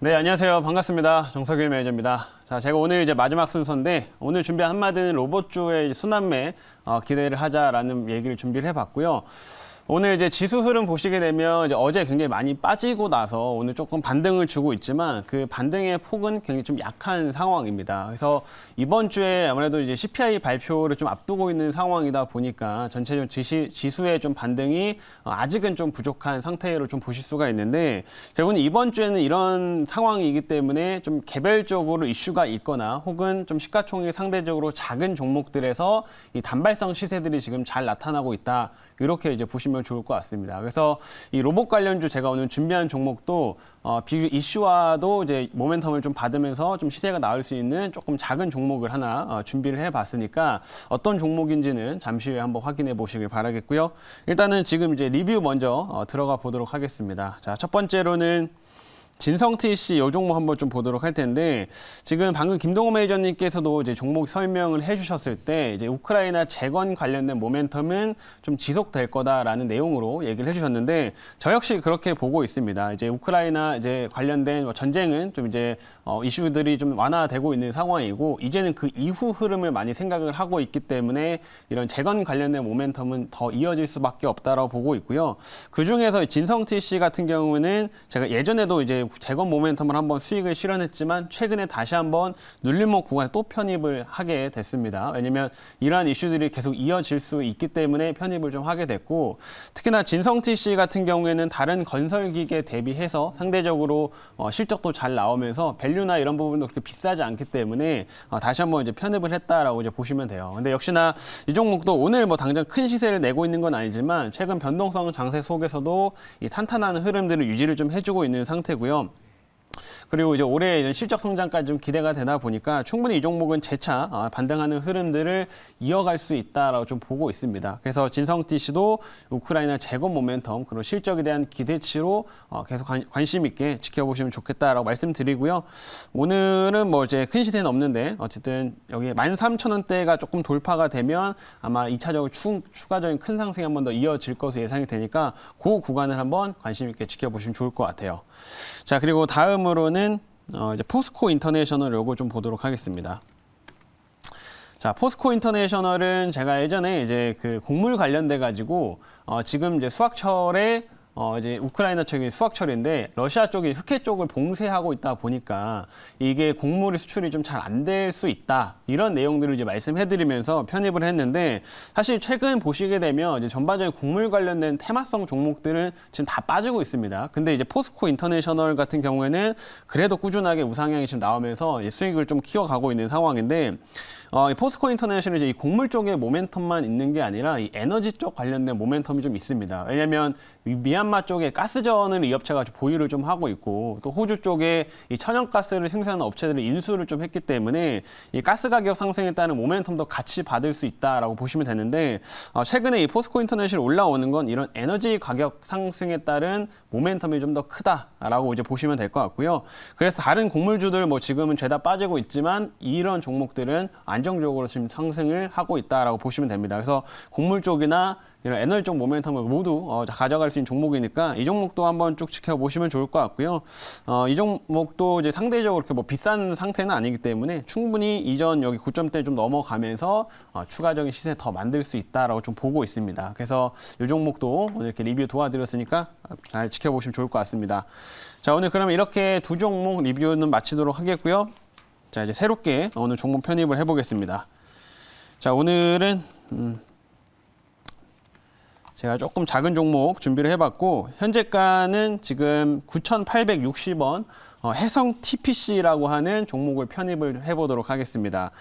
네, 안녕하세요. 반갑습니다. 정석일 매니저입니다. 자, 제가 오늘 이제 마지막 순서인데 오늘 준비한 한마디는 로봇주의 순환매 기대를 하자라는 얘기를 준비를 해봤고요. 오늘 이제 지수 흐름 보시게 되면 이제 어제 굉장히 많이 빠지고 나서 오늘 조금 반등을 주고 있지만 그 반등의 폭은 굉장히 좀 약한 상황입니다. 그래서 이번 주에 아무래도 이제 CPI 발표를 좀 앞두고 있는 상황이다 보니까 전체적으로 지수의 좀 반등이 아직은 좀 부족한 상태로 좀 보실 수가 있는데 결국은 이번 주에는 이런 상황이기 때문에 좀 개별적으로 이슈가 있거나 혹은 좀 시가총액이 상대적으로 작은 종목들에서 이 단발성 시세들이 지금 잘 나타나고 있다. 이렇게 이제 보시면 좋을 것 같습니다. 그래서 이 로봇 관련주 제가 오늘 준비한 종목도 비교 이슈와도 이제 모멘텀을 좀 받으면서 좀 시세가 나올 수 있는 조금 작은 종목을 하나 준비를 해봤으니까 어떤 종목인지는 잠시 후에 한번 확인해 보시길 바라겠고요. 일단은 지금 이제 리뷰 먼저 들어가 보도록 하겠습니다. 자, 첫 번째로는 진성TC 이 종목 한번 좀 보도록 할 텐데 지금 방금 김동호 매니저님께서도 이제 종목 설명을 해주셨을 때 이제 우크라이나 재건 관련된 모멘텀은 좀 지속될 거다라는 내용으로 얘기를 해주셨는데 저 역시 그렇게 보고 있습니다. 이제 우크라이나 이제 관련된 전쟁은 좀 이제 이슈들이 좀 완화되고 있는 상황이고 이제는 그 이후 흐름을 많이 생각을 하고 있기 때문에 이런 재건 관련된 모멘텀은 더 이어질 수밖에 없다라고 보고 있고요. 그 중에서 진성TC 같은 경우는 제가 예전에도 이제 재건 모멘텀을 한번 수익을 실현했지만 최근에 다시 한번 눌림목 구간에 또 편입을 하게 됐습니다. 왜냐면 이러한 이슈들이 계속 이어질 수 있기 때문에 편입을 좀 하게 됐고 특히나 진성TC 같은 경우에는 다른 건설기계 대비해서 상대적으로 실적도 잘 나오면서 밸류나 이런 부분도 그렇게 비싸지 않기 때문에 다시 한번 이제 편입을 했다라고 이제 보시면 돼요. 근데 역시나 이 종목도 오늘 뭐 당장 큰 시세를 내고 있는 건 아니지만 최근 변동성 장세 속에서도 이 탄탄한 흐름들을 유지를 좀 해주고 있는 상태고요. 그리고 이제 올해 이런 실적 성장까지 좀 기대가 되다 보니까 충분히 이 종목은 재차 반등하는 흐름들을 이어갈 수 있다라고 좀 보고 있습니다. 그래서 진성TC도 우크라이나 재건 모멘텀 그리고 실적에 대한 기대치로 계속 관심 있게 지켜보시면 좋겠다라고 말씀드리고요. 오늘은 뭐 이제 큰 시세는 없는데 어쨌든 여기 13,000원대가 조금 돌파가 되면 아마 2차적으로 추가적인 큰 상승이 한 번 더 이어질 것으로 예상이 되니까 그 구간을 한번 관심 있게 지켜보시면 좋을 것 같아요. 자, 그리고 다음으로는 이제 포스코 인터내셔널 요거 좀 보도록 하겠습니다. 자, 포스코 인터내셔널은 제가 예전에 이제 그 곡물 관련돼 가지고 지금 이제 수확철에 이제 우크라이나 쪽이 수확철인데 러시아 쪽이 흑해 쪽을 봉쇄하고 있다 보니까 이게 곡물의 수출이 좀 잘 안 될 수 있다 이런 내용들을 이제 말씀해드리면서 편입을 했는데 사실 최근 보시게 되면 이제 전반적인 곡물 관련된 테마성 종목들은 지금 다 빠지고 있습니다. 근데 이제 포스코 인터내셔널 같은 경우에는 그래도 꾸준하게 우상향이 지금 나오면서 수익을 좀 키워가고 있는 상황인데. 이 포스코 인터내셔널이 이제 이 곡물 쪽의 모멘텀만 있는 게 아니라 이 에너지 쪽 관련된 모멘텀이 좀 있습니다. 왜냐하면 미얀마 쪽에 가스전을 이 업체가 보유를 좀 하고 있고 또 호주 쪽에 이 천연가스를 생산하는 업체들을 인수를 좀 했기 때문에 이 가스 가격 상승에 따른 모멘텀도 같이 받을 수 있다라고 보시면 되는데 최근에 이 포스코 인터내셔널 올라오는 건 이런 에너지 가격 상승에 따른 모멘텀이 좀 더 크다라고 이제 보시면 될 것 같고요. 그래서 다른 곡물주들 뭐 지금은 죄다 빠지고 있지만 이런 종목들은 안정적으로 지금 상승을 하고 있다라고 보시면 됩니다. 그래서 곡물 쪽이나 이런 에너지 쪽 모멘텀을 모두 가져갈 수 있는 종목이니까 이 종목도 한번 쭉 지켜보시면 좋을 것 같고요. 이 종목도 이제 상대적으로 이렇게 뭐 비싼 상태는 아니기 때문에 충분히 이전 여기 고점대 좀 넘어가면서 추가적인 시세 더 만들 수 있다라고 좀 보고 있습니다. 그래서 이 종목도 오늘 이렇게 리뷰 도와드렸으니까 잘 지켜보시면 좋을 것 같습니다. 자, 오늘 그러면 이렇게 두 종목 리뷰는 마치도록 하겠고요. 자, 이제 새롭게 오늘 종목 편입을 해보겠습니다. 자, 오늘은 제가 조금 작은 종목 준비를 해봤고 현재가는 지금 9,860원 해성 TPC라고 하는 종목을 편입을 해보도록 하겠습니다.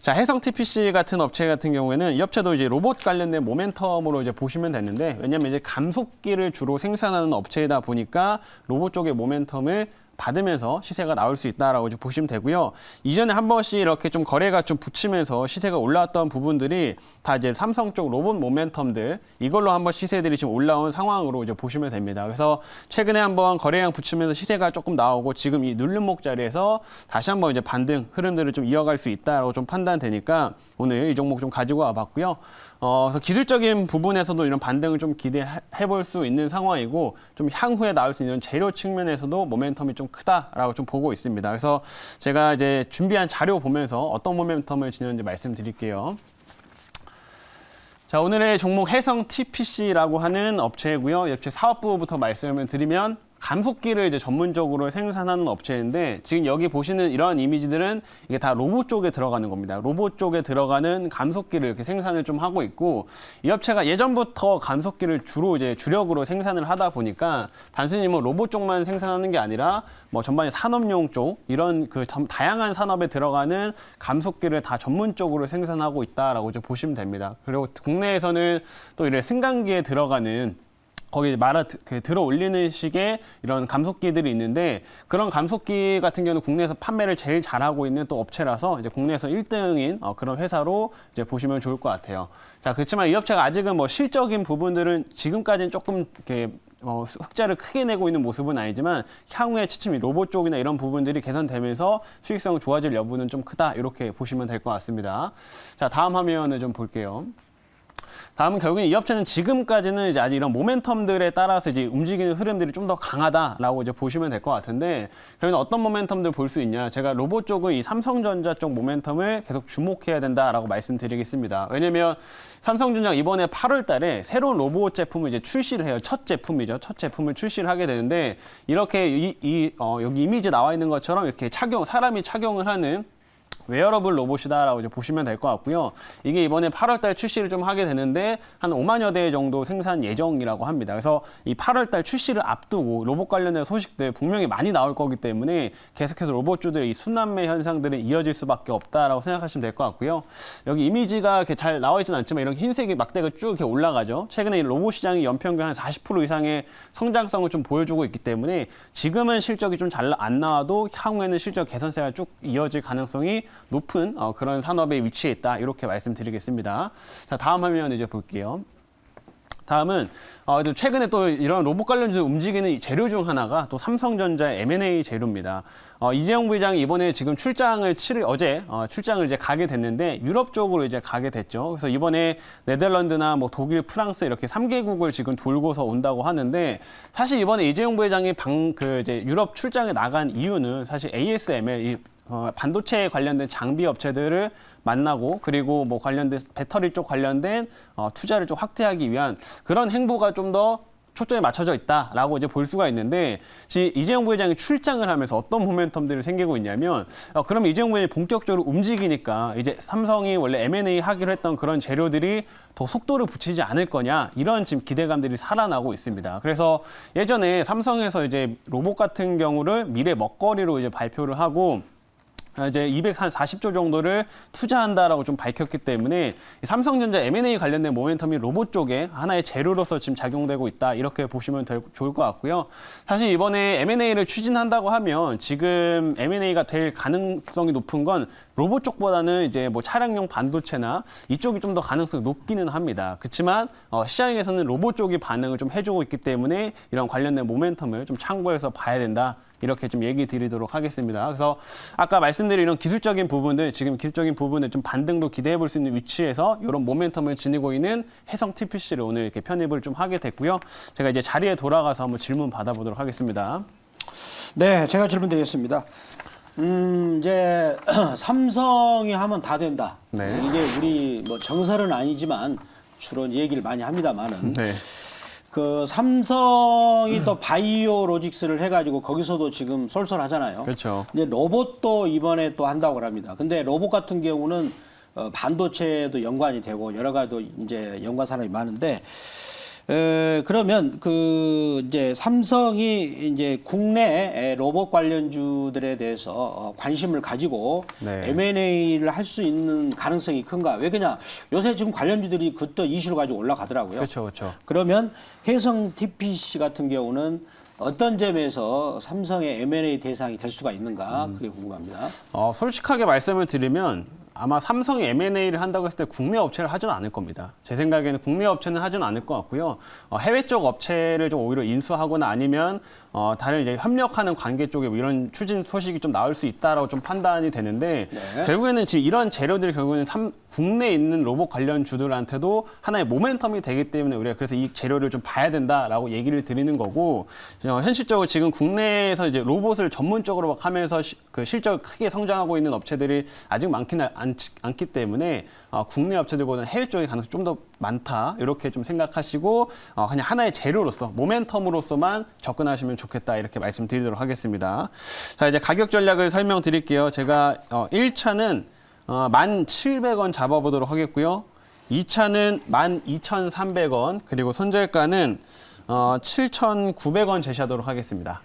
자, 해성 TPC 같은 업체 같은 경우에는 이 업체도 이제 로봇 관련된 모멘텀으로 이제 보시면 되는데 왜냐면 이제 감속기를 주로 생산하는 업체이다 보니까 로봇 쪽의 모멘텀을 받으면서 시세가 나올 수 있다라고 이제 보시면 되고요. 이전에 한 번씩 이렇게 좀 거래가 좀 붙이면서 시세가 올라왔던 부분들이 다 이제 삼성 쪽 로봇 모멘텀들 이걸로 한번 시세들이 지금 올라온 상황으로 이제 보시면 됩니다. 그래서 최근에 한번 거래량 붙이면서 시세가 조금 나오고 지금 이 누른목 자리에서 다시 한번 이제 반등 흐름들을 좀 이어갈 수 있다라고 좀 판단되니까 오늘 이 종목 좀 가지고 와봤고요. 그래서 기술적인 부분에서도 이런 반등을 좀 기대해 볼 수 있는 상황이고 좀 향후에 나올 수 있는 재료 측면에서도 모멘텀이 좀 크다라고 좀 보고 있습니다. 그래서 제가 이제 준비한 자료 보면서 어떤 모멘텀을 지녔는지 말씀드릴게요. 자, 오늘의 종목 해성 TPC라고 하는 업체고요. 이 업체 사업부부터 말씀을 드리면 감속기를 이제 전문적으로 생산하는 업체인데 지금 여기 보시는 이런 이미지들은 이게 다 로봇 쪽에 들어가는 겁니다. 로봇 쪽에 들어가는 감속기를 이렇게 생산을 좀 하고 있고 이 업체가 예전부터 감속기를 주로 이제 주력으로 생산을 하다 보니까 단순히 뭐 로봇 쪽만 생산하는 게 아니라 뭐 전반에 산업용 쪽 이런 그 다양한 산업에 들어가는 감속기를 다 전문적으로 생산하고 있다라고 이제 보시면 됩니다. 그리고 국내에서는 또 이런 승강기에 들어가는 거기 들어 올리는 식의 이런 감속기들이 있는데 그런 감속기 같은 경우는 국내에서 판매를 제일 잘하고 있는 또 업체라서 이제 국내에서 1등인 그런 회사로 이제 보시면 좋을 것 같아요. 자, 그렇지만 이 업체가 아직은 뭐 실적인 부분들은 지금까지는 조금 이렇게 흑자를 크게 내고 있는 모습은 아니지만 향후에 차츰 로봇 쪽이나 이런 부분들이 개선되면서 수익성이 좋아질 여부는 좀 크다 이렇게 보시면 될 것 같습니다. 자, 다음 화면을 좀 볼게요. 다음은 결국엔 이 업체는 지금까지는 이제 아직 이런 모멘텀들에 따라서 이제 움직이는 흐름들이 좀 더 강하다라고 이제 보시면 될 것 같은데 결국엔 어떤 모멘텀들 볼 수 있냐? 제가 로봇 쪽은 이 삼성전자 쪽 모멘텀을 계속 주목해야 된다라고 말씀드리겠습니다. 왜냐면 삼성전자가 이번에 8월 달에 새로운 로봇 제품을 이제 출시를 해요. 첫 제품이죠. 첫 제품을 출시를 하게 되는데 이렇게 여기 이미지 나와 있는 것처럼 이렇게 사람이 착용을 하는 웨어러블 로봇이다라고 이제 보시면 될 것 같고요. 이게 이번에 8월 달 출시를 좀 하게 되는데 한 5만여 대 정도 생산 예정이라고 합니다. 그래서 이 8월 달 출시를 앞두고 로봇 관련된 소식들 분명히 많이 나올 거기 때문에 계속해서 로봇주들의 이 순환매 현상들은 이어질 수밖에 없다라고 생각하시면 될 것 같고요. 여기 이미지가 이렇게 잘 나와 있지는 않지만 이런 흰색이 막대가 쭉 이렇게 올라가죠. 최근에 이 로봇 시장이 연평균 한 40% 이상의 성장성을 좀 보여주고 있기 때문에 지금은 실적이 좀 잘 안 나와도 향후에는 실적 개선세가 쭉 이어질 가능성이 높은 그런 산업에 위치해 있다 이렇게 말씀드리겠습니다. 자, 다음 화면 이제 볼게요. 다음은 최근에 또 이런 로봇 관련주 움직이는 재료 중 하나가 또 삼성전자의 M&A 재료입니다. 이재용 부회장이 이번에 지금 어제 출장을 이제 가게 됐는데 유럽 쪽으로 이제 가게 됐죠. 그래서 이번에 네덜란드나 뭐 독일, 프랑스 이렇게 3개국을 지금 돌고서 온다고 하는데 사실 이번에 이재용 부회장이 이제 유럽 출장에 나간 이유는 사실 ASML 반도체에 관련된 장비 업체들을 만나고 그리고 뭐 관련된 배터리 쪽 관련된 투자를 좀 확대하기 위한 그런 행보가 좀 더 초점에 맞춰져 있다라고 이제 볼 수가 있는데 이재용 부회장이 출장을 하면서 어떤 모멘텀들이 생기고 있냐면 그러면 이재용 부회장이 본격적으로 움직이니까 이제 삼성이 원래 M&A 하기로 했던 그런 재료들이 더 속도를 붙이지 않을 거냐 이런 지금 기대감들이 살아나고 있습니다. 그래서 예전에 삼성에서 이제 로봇 같은 경우를 미래 먹거리로 이제 발표를 하고 이제 240조 정도를 투자한다라고 좀 밝혔기 때문에 삼성전자 M&A 관련된 모멘텀이 로봇 쪽에 하나의 재료로서 지금 작용되고 있다 이렇게 보시면 좋을 것 같고요. 사실 이번에 M&A를 추진한다고 하면 지금 M&A가 될 가능성이 높은 건 로봇 쪽보다는 이제 뭐 차량용 반도체나 이쪽이 좀 더 가능성이 높기는 합니다. 그렇지만 시장에서는 로봇 쪽이 반응을 좀 해주고 있기 때문에 이런 관련된 모멘텀을 좀 참고해서 봐야 된다. 이렇게 좀 얘기 드리도록 하겠습니다. 그래서 아까 말씀드린 이런 기술적인 부분들, 지금 기술적인 부분을 좀 반등도 기대해 볼 수 있는 위치에서 이런 모멘텀을 지니고 있는 해성 TPC를 오늘 이렇게 편입을 좀 하게 됐고요. 제가 이제 자리에 돌아가서 한번 질문 받아보도록 하겠습니다. 네, 제가 질문 드리겠습니다. 이제 삼성이 하면 다 된다. 네. 이게 우리 뭐 정설은 아니지만 주로 얘기를 많이 합니다만은. 네. 그 삼성이 또 바이오 로직스를 해가지고 거기서도 지금 쏠쏠하잖아요. 그렇죠. 근데 로봇도 이번에 또 한다고 합니다. 근데 로봇 같은 경우는 반도체도 연관이 되고 여러 가지 이제 연관 산업이 많은데 그러면 이제 삼성이 이제 국내 로봇 관련주들에 대해서 관심을 가지고 네. M&A를 할 수 있는 가능성이 큰가? 왜 그냥 요새 지금 관련주들이 그때 이슈를 가지고 올라가더라고요. 그렇죠, 그렇죠. 그러면 해성 TPC 같은 경우는 어떤 점에서 삼성의 M&A 대상이 될 수가 있는가? 그게 궁금합니다. 솔직하게 말씀을 드리면 아마 삼성이 M&A를 한다고 했을 때 국내 업체를 하지는 않을 겁니다. 제 생각에는 국내 업체는 하지는 않을 것 같고요. 해외 쪽 업체를 좀 오히려 인수하거나 아니면 다른 이제 협력하는 관계 쪽에 뭐 이런 추진 소식이 좀 나올 수 있다라고 좀 판단이 되는데 네. 결국에는 지금 이런 재료들이 결국에는 국내에 있는 로봇 관련 주들한테도 하나의 모멘텀이 되기 때문에 우리가 그래서 이 재료를 좀 봐야 된다라고 얘기를 드리는 거고 현실적으로 지금 국내에서 이제 로봇을 전문적으로 막 하면서 그 실적을 크게 성장하고 있는 업체들이 아직 많지는 않기 때문에 국내 업체들보다는 해외 쪽의 가능성이 좀 더 많다 이렇게 좀 생각하시고 그냥 하나의 재료로서 모멘텀으로서만 접근하시면 좋겠다 이렇게 말씀드리도록 하겠습니다. 자 이제 가격 전략을 설명드릴게요. 제가 1차는 1,700원 잡아보도록 하겠고요. 2차는 12,300원 그리고 손절가는 7,900원 제시하도록 하겠습니다.